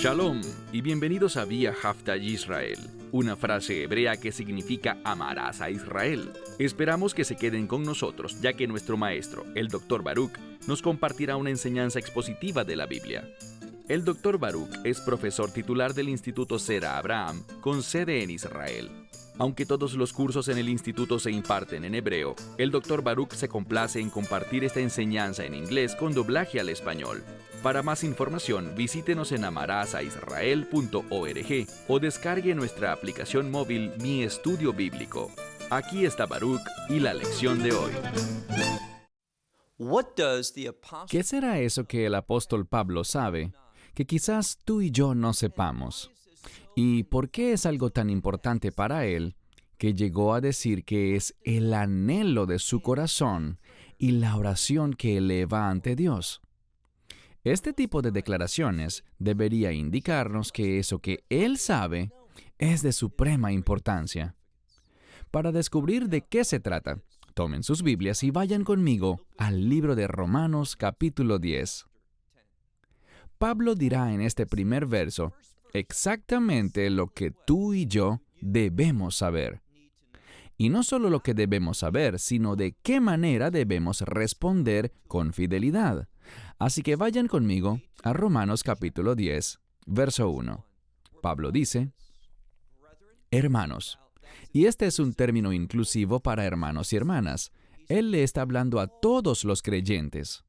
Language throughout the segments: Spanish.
Shalom y bienvenidos a Vía Hafta Yisrael, una frase hebrea que significa amarás a Israel. Esperamos que se queden con nosotros, ya que nuestro maestro, el Dr. Baruch, nos compartirá una enseñanza expositiva de la Biblia. El Dr. Baruch es profesor titular del Instituto Sera Abraham, con sede en Israel. Aunque todos los cursos en el instituto se imparten en hebreo, el Dr. Baruch se complace en compartir esta enseñanza en inglés con doblaje al español. Para más información, visítenos en amarasaisrael.org o descargue nuestra aplicación móvil Mi Estudio Bíblico. Aquí está Baruch y la lección de hoy. ¿Qué será eso que el apóstol Pablo sabe, que quizás tú y yo no sepamos? ¿Y por qué es algo tan importante para él que llegó a decir que es el anhelo de su corazón y la oración que eleva ante Dios? Este tipo de declaraciones debería indicarnos que eso que él sabe es de suprema importancia. Para descubrir de qué se trata, tomen sus Biblias y vayan conmigo al libro de Romanos capítulo 10. Pablo dirá en este primer verso exactamente lo que tú y yo debemos saber. Y no solo lo que debemos saber, sino de qué manera debemos responder con fidelidad. Así que vayan conmigo a Romanos capítulo 10, verso 1. Pablo dice, hermanos, y este es un término inclusivo para hermanos y hermanas. Él le está hablando a todos los creyentes.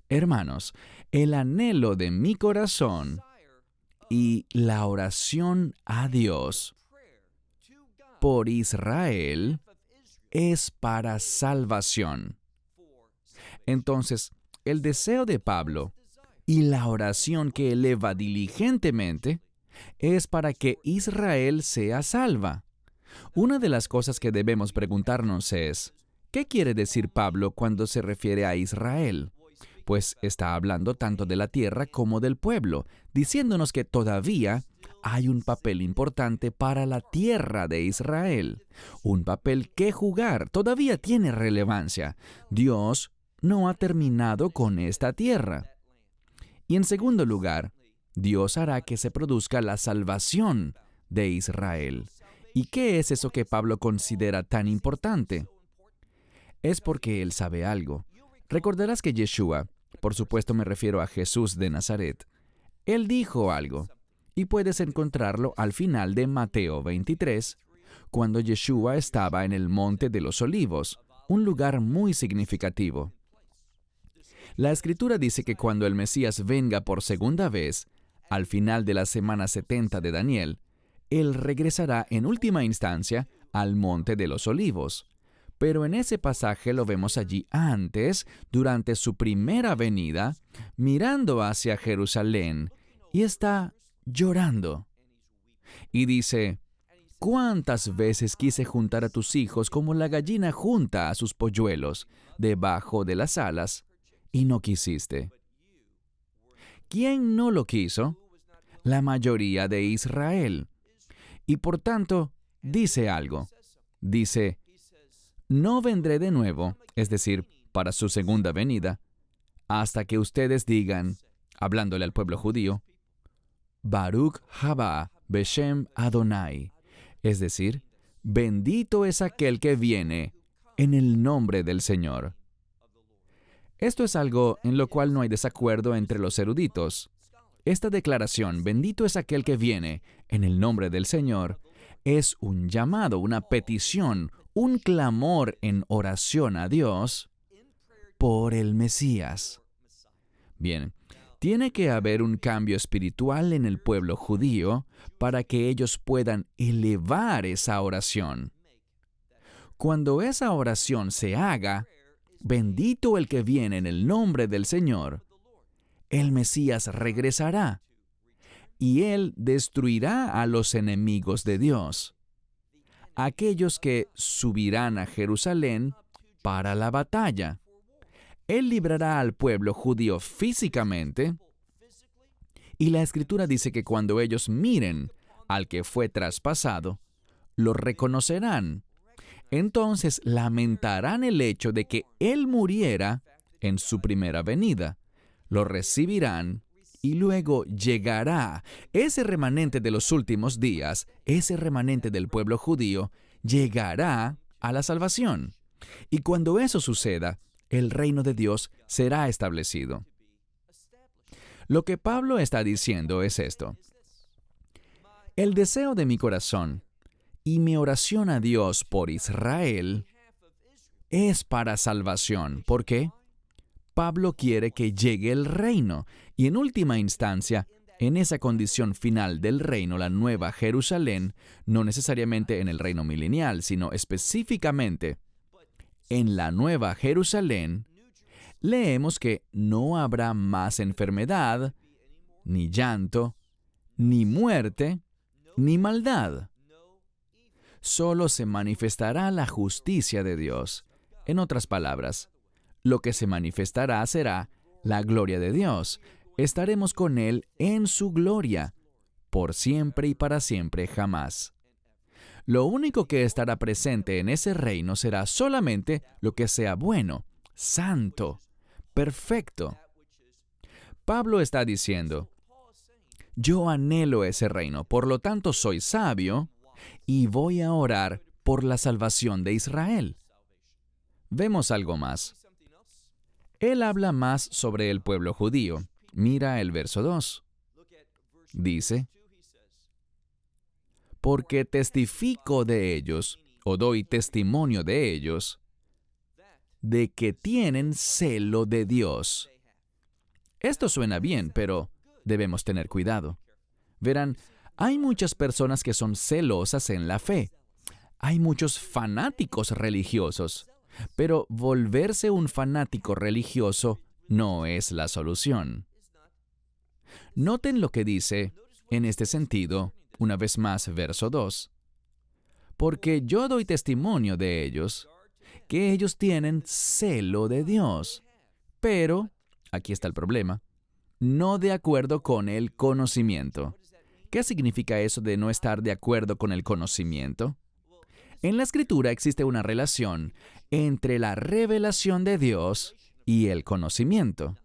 Hermanos, el anhelo de mi corazón y la oración a Dios por Israel es para salvación. Entonces, el deseo de Pablo y la oración que eleva diligentemente es para que Israel sea salva. Una de las cosas que debemos preguntarnos es, ¿qué quiere decir Pablo cuando se refiere a Israel? Pues está hablando tanto de la tierra como del pueblo, diciéndonos que todavía hay un papel importante para la tierra de Israel. Un papel que jugar, todavía tiene relevancia. Dios no ha terminado con esta tierra. Y en segundo lugar, Dios hará que se produzca la salvación de Israel. ¿Y qué es eso que Pablo considera tan importante? Es porque él sabe algo. Recordarás que Yeshua, por supuesto me refiero a Jesús de Nazaret, él dijo algo, y puedes encontrarlo al final de Mateo 23, cuando Yeshua estaba en el Monte de los Olivos, un lugar muy significativo. La Escritura dice que cuando el Mesías venga por segunda vez, al final de la semana 70 de Daniel, él regresará en última instancia al Monte de los Olivos. Pero en ese pasaje lo vemos allí antes, durante su primera venida, mirando hacia Jerusalén, y está llorando. Y dice, ¿cuántas veces quise juntar a tus hijos como la gallina junta a sus polluelos debajo de las alas, y no quisiste? ¿Quién no lo quiso? La mayoría de Israel. Y por tanto, dice algo. Dice, no vendré de nuevo, es decir, para su segunda venida, hasta que ustedes digan, hablándole al pueblo judío, Baruch haba beshem Adonai, es decir, bendito es aquel que viene en el nombre del Señor. Esto es algo en lo cual no hay desacuerdo entre los eruditos. Esta declaración, bendito es aquel que viene en el nombre del Señor, es un llamado, una petición, un clamor en oración a Dios por el Mesías. Bien, tiene que haber un cambio espiritual en el pueblo judío para que ellos puedan elevar esa oración. Cuando esa oración se haga, bendito el que viene en el nombre del Señor, el Mesías regresará y él destruirá a los enemigos de Dios, aquellos que subirán a Jerusalén para la batalla. Él librará al pueblo judío físicamente, y la Escritura dice que cuando ellos miren al que fue traspasado, lo reconocerán. Entonces lamentarán el hecho de que Él muriera en su primera venida. Lo recibirán y luego llegará ese remanente de los últimos días, ese remanente del pueblo judío, llegará a la salvación. Y cuando eso suceda, el reino de Dios será establecido. Lo que Pablo está diciendo es esto: el deseo de mi corazón y mi oración a Dios por Israel es para salvación. ¿Por qué? Pablo quiere que llegue el reino, y en última instancia, en esa condición final del reino, la nueva Jerusalén, no necesariamente en el reino milenial, sino específicamente en la nueva Jerusalén, leemos que no habrá más enfermedad, ni llanto, ni muerte, ni maldad. Solo se manifestará la justicia de Dios. En otras palabras, lo que se manifestará será la gloria de Dios. Estaremos con Él en su gloria, por siempre y para siempre jamás. Lo único que estará presente en ese reino será solamente lo que sea bueno, santo, perfecto. Pablo está diciendo: yo anhelo ese reino, por lo tanto soy sabio y voy a orar por la salvación de Israel. Vemos algo más. Él habla más sobre el pueblo judío. Mira el verso 2. Dice: porque testifico de ellos, o doy testimonio de ellos, de que tienen celo de Dios. Esto suena bien, pero debemos tener cuidado. Verán, hay muchas personas que son celosas en la fe. Hay muchos fanáticos religiosos. Pero volverse un fanático religioso no es la solución. Noten lo que dice, en este sentido, una vez más, verso 2. Porque yo doy testimonio de ellos, que ellos tienen celo de Dios. Pero, aquí está el problema, no de acuerdo con el conocimiento. ¿Qué significa eso de no estar de acuerdo con el conocimiento? En la Escritura existe una relación entre la revelación de Dios y el conocimiento.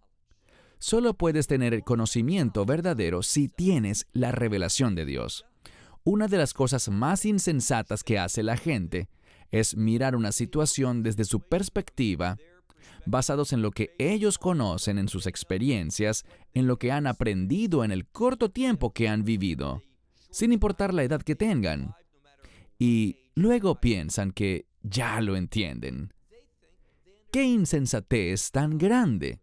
Solo puedes tener el conocimiento verdadero si tienes la revelación de Dios. Una de las cosas más insensatas que hace la gente es mirar una situación desde su perspectiva, basados en lo que ellos conocen en sus experiencias, en lo que han aprendido en el corto tiempo que han vivido, sin importar la edad que tengan. Y luego piensan que ya lo entienden. ¡Qué insensatez tan grande!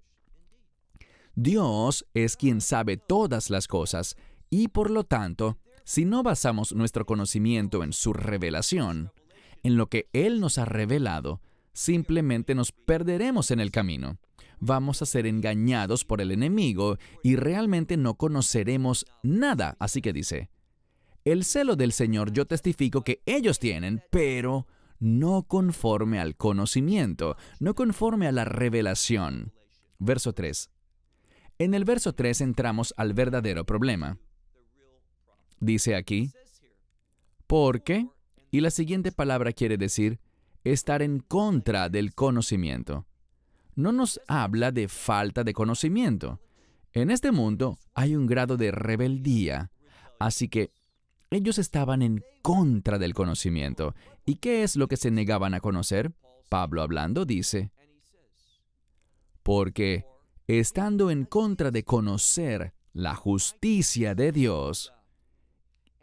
Dios es quien sabe todas las cosas y, por lo tanto, si no basamos nuestro conocimiento en su revelación, en lo que Él nos ha revelado, simplemente nos perderemos en el camino. Vamos a ser engañados por el enemigo y realmente no conoceremos nada. Así que dice: el celo del Señor yo testifico que ellos tienen, pero no conforme al conocimiento, no conforme a la revelación. Verso 3. En el verso 3 entramos al verdadero problema. Dice aquí, porque, y la siguiente palabra quiere decir, estar en contra del conocimiento. No nos habla de falta de conocimiento. En este mundo hay un grado de rebeldía, así que ellos estaban en contra del conocimiento. ¿Y qué es lo que se negaban a conocer? Pablo hablando dice, porque estando en contra de conocer la justicia de Dios,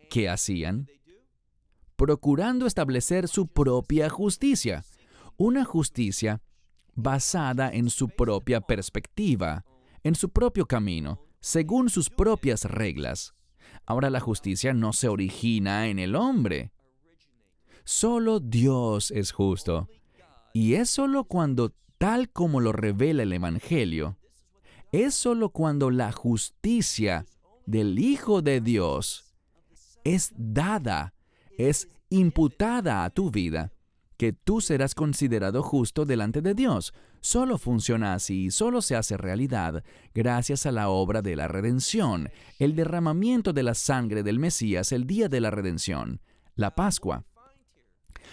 ¿qué hacían? Procurando establecer su propia justicia, una justicia basada en su propia perspectiva, en su propio camino, según sus propias reglas. Ahora, la justicia no se origina en el hombre. Solo Dios es justo. Y es solo cuando, tal como lo revela el Evangelio, es solo cuando la justicia del Hijo de Dios es dada, es imputada a tu vida, que tú serás considerado justo delante de Dios. Solo funciona así, solo se hace realidad gracias a la obra de la redención, el derramamiento de la sangre del Mesías el día de la redención, la Pascua.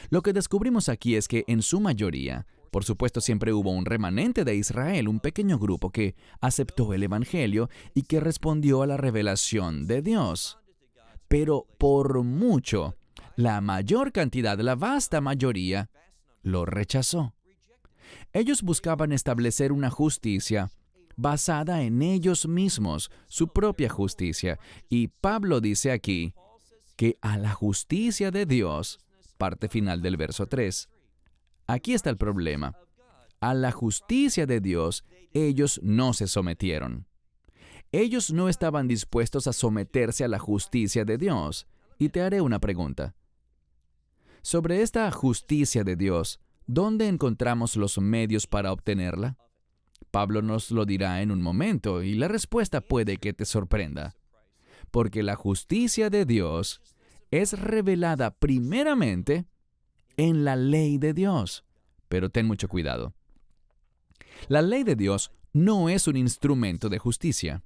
Lo que descubrimos aquí es que, en su mayoría, Por supuesto, siempre hubo un remanente de Israel, un pequeño grupo que aceptó el Evangelio y que respondió a la revelación de Dios. Pero por mucho, la mayor cantidad, la vasta mayoría, lo rechazó. Ellos buscaban establecer una justicia basada en ellos mismos, su propia justicia. Y Pablo dice aquí que a la justicia de Dios, parte final del verso 3, aquí está el problema. A la justicia de Dios, ellos no se sometieron. Ellos no estaban dispuestos a someterse a la justicia de Dios. Y te haré una pregunta. Sobre esta justicia de Dios, ¿dónde encontramos los medios para obtenerla? Pablo nos lo dirá en un momento, y la respuesta puede que te sorprenda. Porque la justicia de Dios es revelada primeramente en la ley de Dios. Pero ten mucho cuidado. La ley de Dios no es un instrumento de justicia.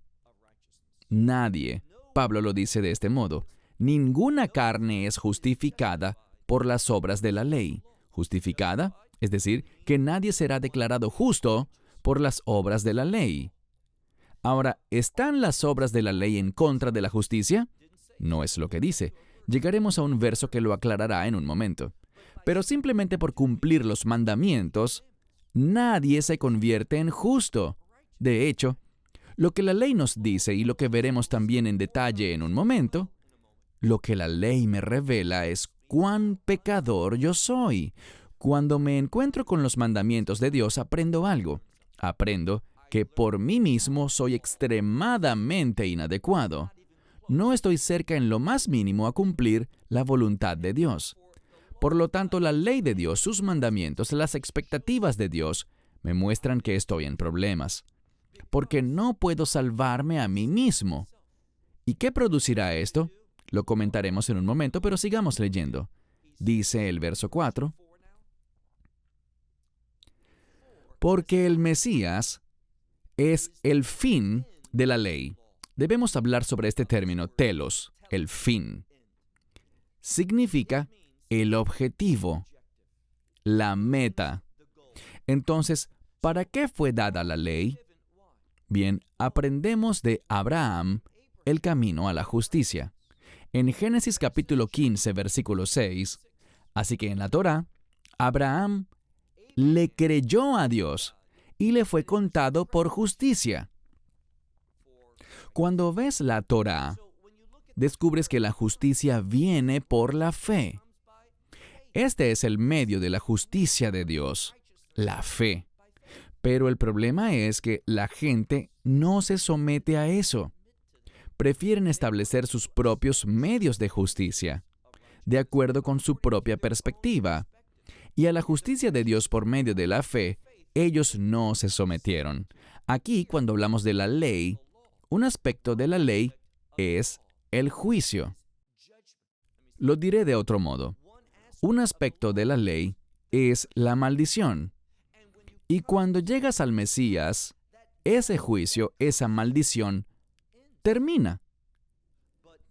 Nadie, Pablo lo dice de este modo, ninguna carne es justificada por las obras de la ley. Justificada, es decir, que nadie será declarado justo por las obras de la ley. Ahora, ¿están las obras de la ley en contra de la justicia? No es lo que dice. Llegaremos a un verso que lo aclarará en un momento. Pero simplemente por cumplir los mandamientos, nadie se convierte en justo. De hecho, lo que la ley nos dice y lo que veremos también en detalle en un momento, lo que la ley me revela es cuán pecador yo soy. Cuando me encuentro con los mandamientos de Dios, aprendo algo. Aprendo que por mí mismo soy extremadamente inadecuado. No estoy cerca en lo más mínimo a cumplir la voluntad de Dios. Por lo tanto, la ley de Dios, sus mandamientos, las expectativas de Dios, me muestran que estoy en problemas. Porque no puedo salvarme a mí mismo. ¿Y qué producirá esto? Lo comentaremos en un momento, pero sigamos leyendo. Dice el verso 4. Porque el Mesías es el fin de la ley. Debemos hablar sobre este término, telos, el fin. Significa el objetivo, la meta. Entonces, ¿para qué fue dada la ley? Bien, aprendemos de Abraham el camino a la justicia. En Génesis capítulo 15, versículo 6, así que en la Torá, Abraham le creyó a Dios y le fue contado por justicia. Cuando ves la Torá, descubres que la justicia viene por la fe. Este es el medio de la justicia de Dios, la fe. Pero el problema es que la gente no se somete a eso. Prefieren establecer sus propios medios de justicia, de acuerdo con su propia perspectiva. Y a la justicia de Dios por medio de la fe, ellos no se sometieron. Aquí, cuando hablamos de la ley, un aspecto de la ley es el juicio. Lo diré de otro modo. Un aspecto de la ley es la maldición. Y cuando llegas al Mesías, ese juicio, esa maldición, termina.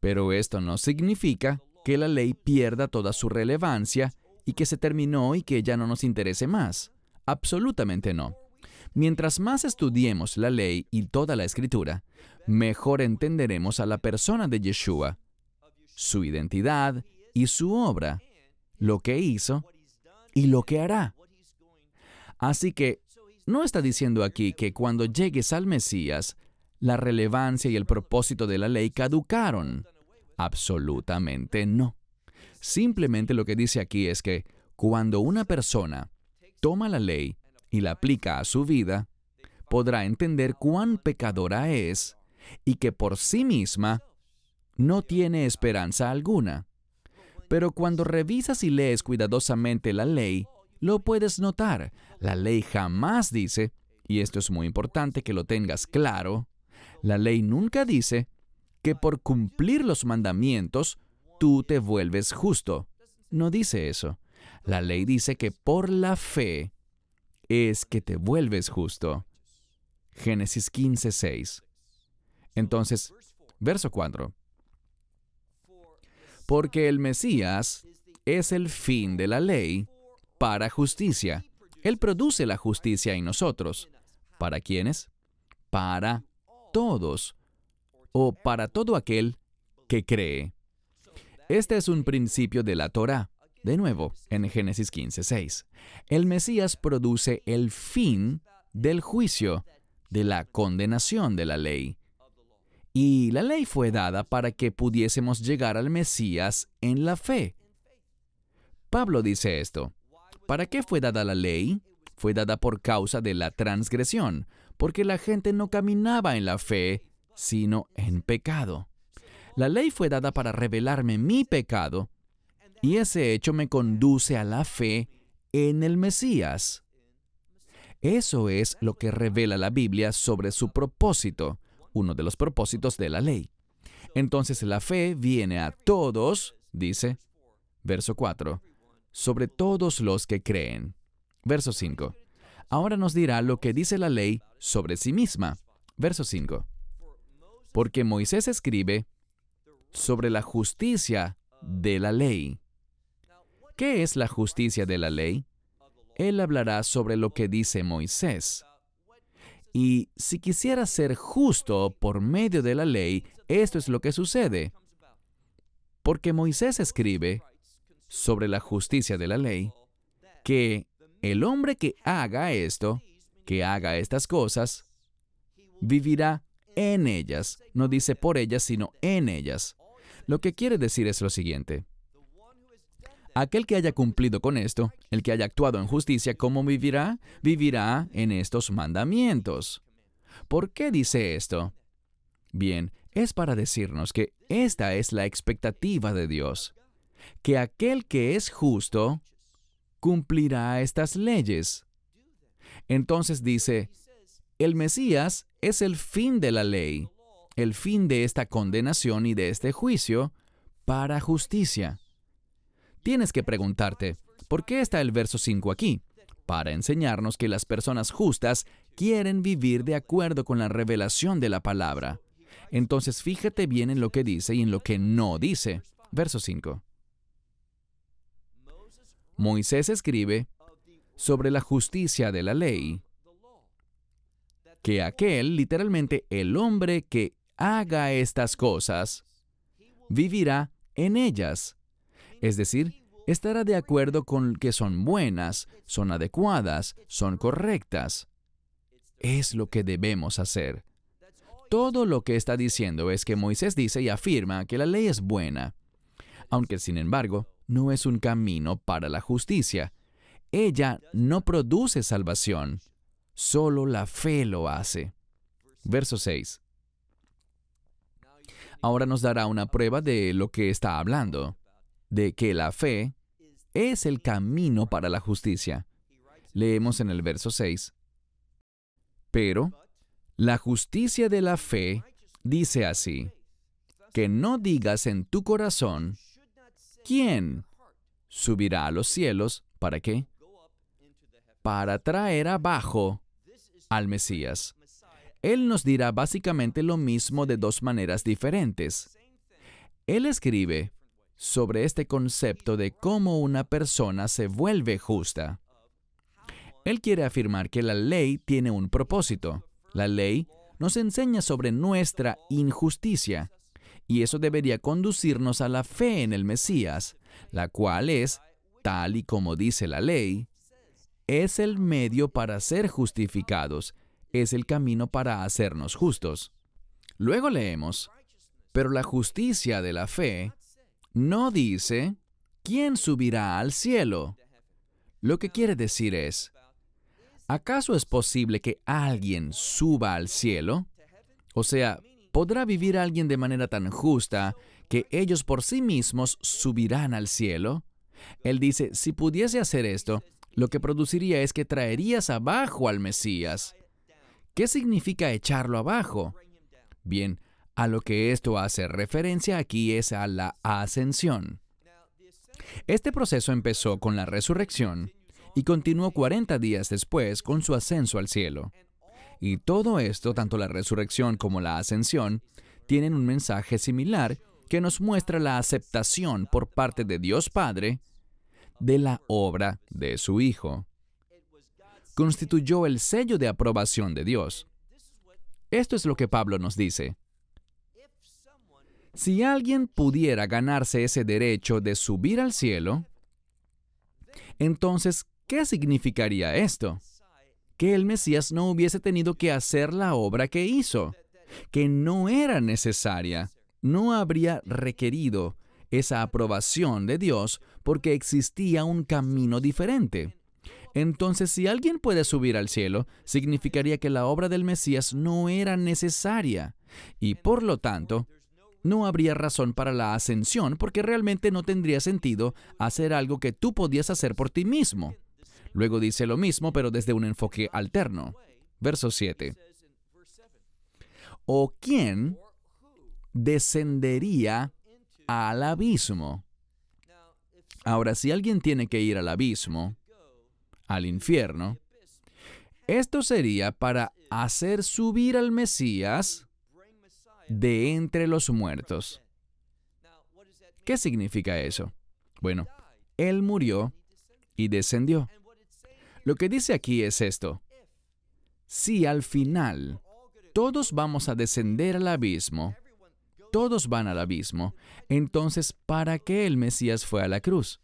Pero esto no significa que la ley pierda toda su relevancia y que se terminó y que ya no nos interese más. Absolutamente no. Mientras más estudiemos la ley y toda la Escritura, mejor entenderemos a la persona de Yeshua, su identidad y su obra, lo que hizo y lo que hará. Así que, no está diciendo aquí que cuando llegues al Mesías, la relevancia y el propósito de la ley caducaron. Absolutamente no. Simplemente lo que dice aquí es que cuando una persona toma la ley y la aplica a su vida, podrá entender cuán pecadora es y que por sí misma no tiene esperanza alguna. Pero cuando revisas y lees cuidadosamente la ley, lo puedes notar. La ley jamás dice, y esto es muy importante que lo tengas claro, la ley nunca dice que por cumplir los mandamientos tú te vuelves justo. No dice eso. La ley dice que por la fe es que te vuelves justo. Génesis 15, 6. Entonces, verso 4. Porque el Mesías es el fin de la ley para justicia. Él produce la justicia en nosotros. ¿Para quiénes? Para todos, o para todo aquel que cree. Este es un principio de la Torá. De nuevo, en Génesis 15:6. El Mesías produce el fin del juicio, de la condenación de la ley. Y la ley fue dada para que pudiésemos llegar al Mesías en la fe. Pablo dice esto. ¿Para qué fue dada la ley? Fue dada por causa de la transgresión, porque la gente no caminaba en la fe, sino en pecado. La ley fue dada para revelarme mi pecado, y ese hecho me conduce a la fe en el Mesías. Eso es lo que revela la Biblia sobre su propósito, uno de los propósitos de la ley. Entonces la fe viene a todos, dice, verso 4, sobre todos los que creen. Verso 5. Ahora nos dirá lo que dice la ley sobre sí misma. Verso 5. Porque Moisés escribe sobre la justicia de la ley. ¿Qué es la justicia de la ley? Él hablará sobre lo que dice Moisés. Y si quisiera ser justo por medio de la ley, esto es lo que sucede. Porque Moisés escribe sobre la justicia de la ley, que el hombre que haga esto, que haga estas cosas, vivirá en ellas. No dice por ellas, sino en ellas. Lo que quiere decir es lo siguiente. Aquel que haya cumplido con esto, el que haya actuado en justicia, ¿cómo vivirá? Vivirá en estos mandamientos. ¿Por qué dice esto? Bien, es para decirnos que esta es la expectativa de Dios, que aquel que es justo cumplirá estas leyes. Entonces dice, el Mesías es el fin de la ley, el fin de esta condenación y de este juicio para justicia. Tienes que preguntarte, ¿por qué está el verso 5 aquí? Para enseñarnos que las personas justas quieren vivir de acuerdo con la revelación de la palabra. Entonces fíjate bien en lo que dice y en lo que no dice. Verso 5. Moisés escribe sobre la justicia de la ley, que aquel, literalmente el hombre que haga estas cosas, vivirá en ellas. Es decir, estará de acuerdo con que son buenas, son adecuadas, son correctas. Es lo que debemos hacer. Todo lo que está diciendo es que Moisés dice y afirma que la ley es buena, aunque sin embargo no es un camino para la justicia. Ella no produce salvación, solo la fe lo hace. Verso 6. Ahora nos dará una prueba de lo que está hablando, de que la fe es el camino para la justicia. Leemos en el verso 6. Pero la justicia de la fe dice así, que no digas en tu corazón, ¿quién subirá a los cielos? ¿Para qué? Para traer abajo al Mesías. Él nos dirá básicamente lo mismo de dos maneras diferentes. Él escribe sobre este concepto de cómo una persona se vuelve justa. Él quiere afirmar que la ley tiene un propósito. La ley nos enseña sobre nuestra injusticia, y eso debería conducirnos a la fe en el Mesías, la cual es, tal y como dice la ley, es el medio para ser justificados, es el camino para hacernos justos. Luego leemos, pero la justicia de la fe no dice, ¿quién subirá al cielo? Lo que quiere decir es, ¿acaso es posible que alguien suba al cielo? O sea, ¿podrá vivir alguien de manera tan justa que ellos por sí mismos subirán al cielo? Él dice, si pudiese hacer esto, lo que produciría es que traerías abajo al Mesías. ¿Qué significa echarlo abajo? Bien, a lo que esto hace referencia aquí es a la ascensión. Este proceso empezó con la resurrección y continuó 40 días después con su ascenso al cielo. Y todo esto, tanto la resurrección como la ascensión, tienen un mensaje similar que nos muestra la aceptación por parte de Dios Padre de la obra de su Hijo. constituyó el sello de aprobación de Dios. Esto es lo que Pablo nos dice. Si alguien pudiera ganarse ese derecho de subir al cielo, entonces, ¿qué significaría esto? Que el Mesías no hubiese tenido que hacer la obra que hizo, que no era necesaria, no habría requerido esa aprobación de Dios porque existía un camino diferente. Entonces, si alguien puede subir al cielo, significaría que la obra del Mesías no era necesaria y, por lo tanto, no habría razón para la ascensión porque realmente no tendría sentido hacer algo que tú podías hacer por ti mismo. Luego dice lo mismo, pero desde un enfoque alterno. Verso 7. ¿O quién descendería al abismo? Ahora, si alguien tiene que ir al abismo, al infierno, esto sería para hacer subir al Mesías de entre los muertos. ¿Qué significa eso? Bueno, Él murió y descendió. Lo que dice aquí es esto. Si al final todos vamos a descender al abismo, todos van al abismo, entonces, ¿para qué el Mesías fue a la cruz?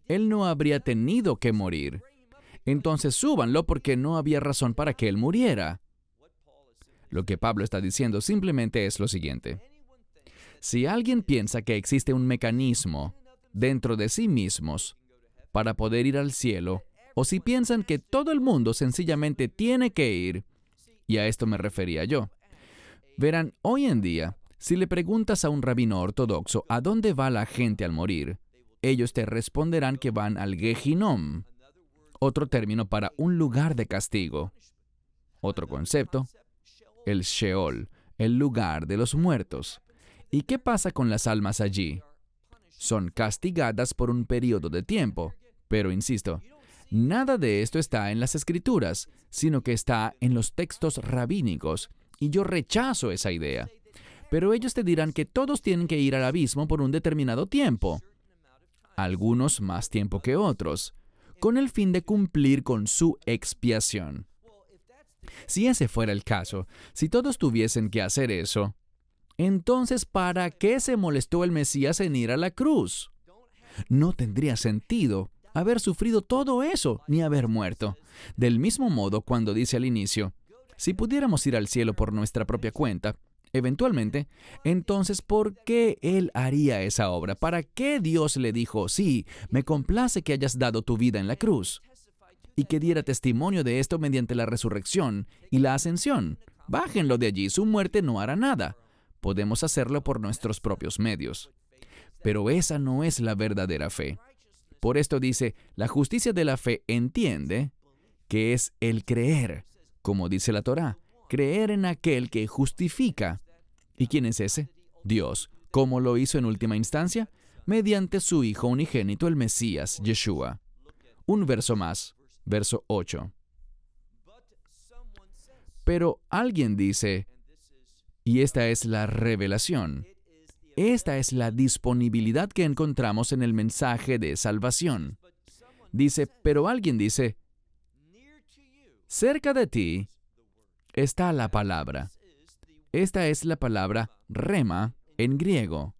Él no habría tenido que morir. Entonces súbanlo porque no había razón para que Él muriera. Lo que Pablo está diciendo simplemente es lo siguiente. Si alguien piensa que existe un mecanismo dentro de sí mismos para poder ir al cielo, o si piensan que todo el mundo sencillamente tiene que ir, y a esto me refería yo. Verán, hoy en día, si le preguntas a un rabino ortodoxo a dónde va la gente al morir, ellos te responderán que van al Gehinom, otro término para un lugar de castigo. Otro concepto, el Sheol, el lugar de los muertos. ¿Y qué pasa con las almas allí? Son castigadas por un periodo de tiempo, pero insisto, nada de esto está en las Escrituras, sino que está en los textos rabínicos, y yo rechazo esa idea. Pero ellos te dirán que todos tienen que ir al abismo por un determinado tiempo, algunos más tiempo que otros, con el fin de cumplir con su expiación. Si ese fuera el caso, si todos tuviesen que hacer eso, entonces, ¿para qué se molestó el Mesías en ir a la cruz? No tendría sentido haber sufrido todo eso, ni haber muerto. Del mismo modo, cuando dice al inicio, si pudiéramos ir al cielo por nuestra propia cuenta, eventualmente, entonces, ¿por qué Él haría esa obra? ¿Para qué Dios le dijo, sí, me complace que hayas dado tu vida en la cruz? Y que diera testimonio de esto mediante la resurrección y la ascensión. Bájenlo de allí, su muerte no hará nada. Podemos hacerlo por nuestros propios medios. Pero esa no es la verdadera fe. Por esto dice, la justicia de la fe entiende que es el creer, como dice la Torá, creer en aquel que justifica. ¿Y quién es ese? Dios. ¿Cómo lo hizo en última instancia? Mediante su Hijo unigénito, el Mesías, Yeshua. Un verso más, verso 8. Pero alguien dice, y esta es la revelación. Esta es la disponibilidad que encontramos en el mensaje de salvación. Dice, pero alguien dice, cerca de ti está la palabra. Esta es la palabra rema en griego,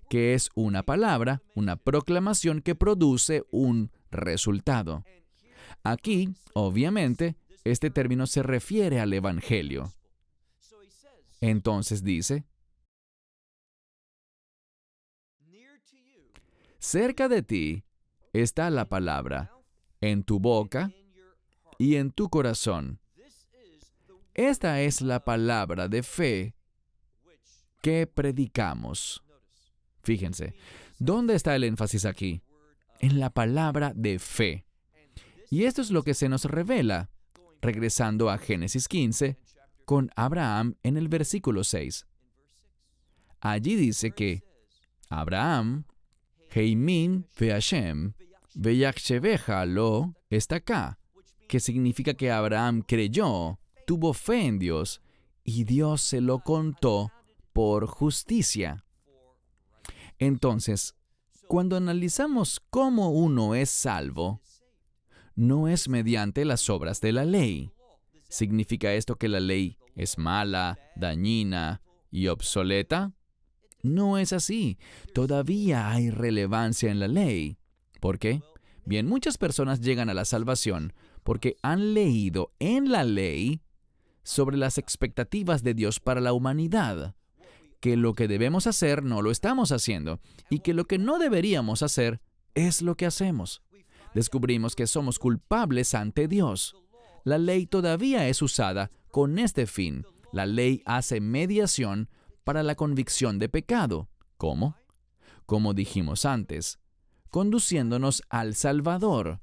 que es una palabra, una proclamación que produce un resultado. Aquí, obviamente, este término se refiere al Evangelio. Entonces dice, cerca de ti está la palabra, en tu boca y en tu corazón. Esta es la palabra de fe que predicamos. Fíjense, ¿dónde está el énfasis aquí? En la palabra de fe. Y esto es lo que se nos revela, regresando a Génesis 15, con Abraham en el versículo 6. Allí dice que Abraham, Heimin ve'Hashem, ve'yachsheveja lo está acá, que significa que Abraham creyó, tuvo fe en Dios, y Dios se lo contó por justicia. Entonces, cuando analizamos cómo uno es salvo, no es mediante las obras de la ley. ¿Significa esto que la ley es mala, dañina y obsoleta? No es así. Todavía hay relevancia en la ley. ¿Por qué? Bien, muchas personas llegan a la salvación porque han leído en la ley sobre las expectativas de Dios para la humanidad, que lo que debemos hacer no lo estamos haciendo y que lo que no deberíamos hacer es lo que hacemos. Descubrimos que somos culpables ante Dios. La ley todavía es usada con este fin. La ley hace mediación para la convicción de pecado. ¿Cómo? Como dijimos antes, conduciéndonos al Salvador,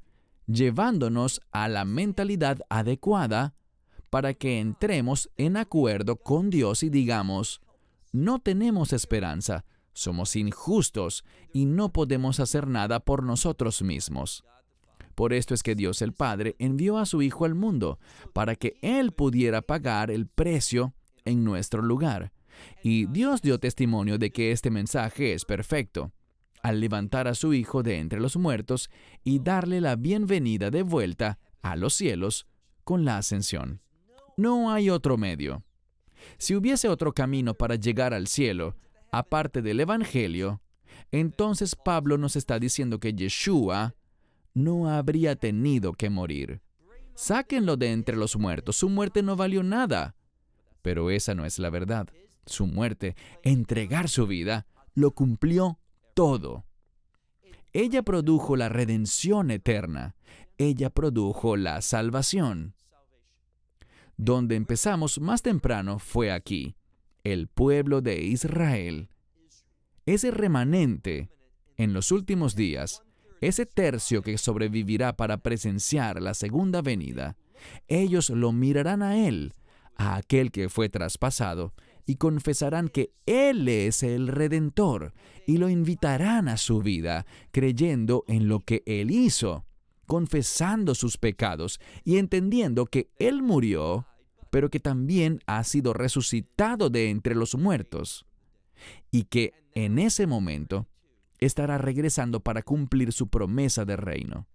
llevándonos a la mentalidad adecuada para que entremos en acuerdo con Dios y digamos, no tenemos esperanza, somos injustos y no podemos hacer nada por nosotros mismos. Por esto es que Dios el Padre envió a su Hijo al mundo, para que Él pudiera pagar el precio en nuestro lugar. Y Dios dio testimonio de que este mensaje es perfecto, al levantar a su Hijo de entre los muertos y darle la bienvenida de vuelta a los cielos con la ascensión. No hay otro medio. Si hubiese otro camino para llegar al cielo, aparte del Evangelio, entonces Pablo nos está diciendo que Yeshua no habría tenido que morir. Sáquenlo de entre los muertos. Su muerte no valió nada. Pero esa no es la verdad. Su muerte, entregar su vida, lo cumplió todo. Ella produjo la redención eterna. Ella produjo la salvación. Donde empezamos más temprano fue aquí, el pueblo de Israel. Ese remanente, en los últimos días, ese tercio que sobrevivirá para presenciar la segunda venida, ellos lo mirarán a Él, a aquel que fue traspasado, y confesarán que Él es el Redentor, y lo invitarán a su vida, creyendo en lo que Él hizo, confesando sus pecados y entendiendo que Él murió, pero que también ha sido resucitado de entre los muertos, y que en ese momento estará regresando para cumplir su promesa de reino.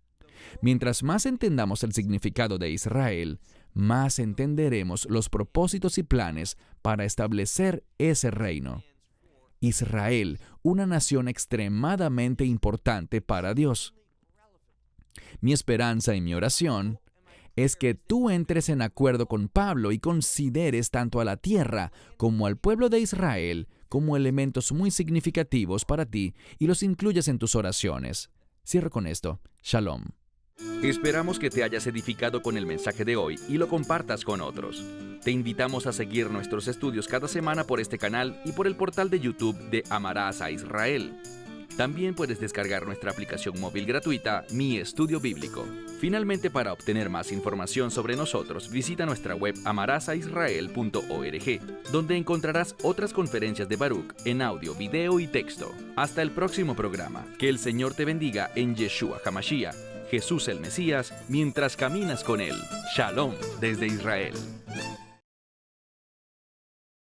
Mientras más entendamos el significado de Israel, más entenderemos los propósitos y planes para establecer ese reino. Israel, una nación extremadamente importante para Dios. Mi esperanza y mi oración es que tú entres en acuerdo con Pablo y consideres tanto a la tierra como al pueblo de Israel como elementos muy significativos para ti y los incluyas en tus oraciones. Cierro con esto. Shalom. Esperamos que te hayas edificado con el mensaje de hoy y lo compartas con otros. Te invitamos a seguir nuestros estudios cada semana por este canal y por el portal de YouTube de Amarás a Israel. También puedes descargar nuestra aplicación móvil gratuita, Mi Estudio Bíblico. Finalmente, para obtener más información sobre nosotros, visita nuestra web amarasaisrael.org, donde encontrarás otras conferencias de Baruch en audio, video y texto. Hasta el próximo programa. Que el Señor te bendiga en Yeshua HaMashiach, Jesús el Mesías, mientras caminas con Él. Shalom desde Israel.